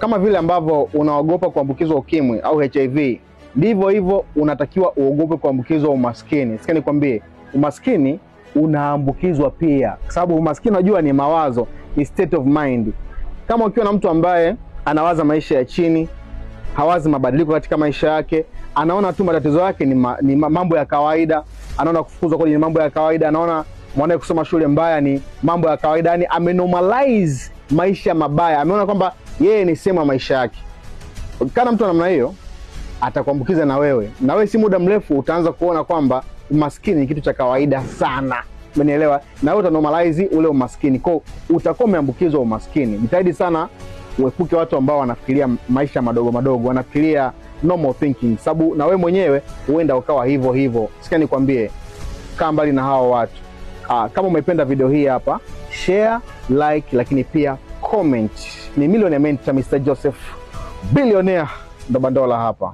Kama vile ambavyo unaogopa kuambukizwa ukimwi au HIV, ndivyo hivyo unatakiwa uogope kuambukizwa umaskini. Sikia nikwambie, umaskini unaambukizwa pia. Kwa sababu umaskini unajua ni mawazo, ni state of mind. Kama ukiwa na mtu ambaye anawaza maisha ya chini, hawazi mabadiliko katika maisha yake, anaona tu matatizo yake ni mambo ya kawaida, anaona kufukuzwa kodi ni mambo ya kawaida, anaona mwanae kusoma shule mbaya ni mambo ya kawaida, yani amenormalize maisha mabaya, ameona kwamba yeye ni sema maisha yake. Kana mtu namna hiyo atakuambukiza na wewe. Na wewe si muda mrefu utaanza kuona kwamba umaskini ni kitu cha kawaida sana. Umenielewa? Na wewe utanormalize ule umaskini. Kwa utakuwa umeambukizwa umaskini. Jitahidi sana uepuke watu ambao wanafikiria maisha madogo madogo, wanafikiria normal thinking, sababu na wewe mwenyewe huenda ukawa hivyo hivyo. Sikia nikwambie, kaa mbali na hao watu. Kama umependa video hii hapa, share, like, lakini pia comment. Ni Millionaire Mentor Mr. Joseph, billionaire ndo Bandola hapa.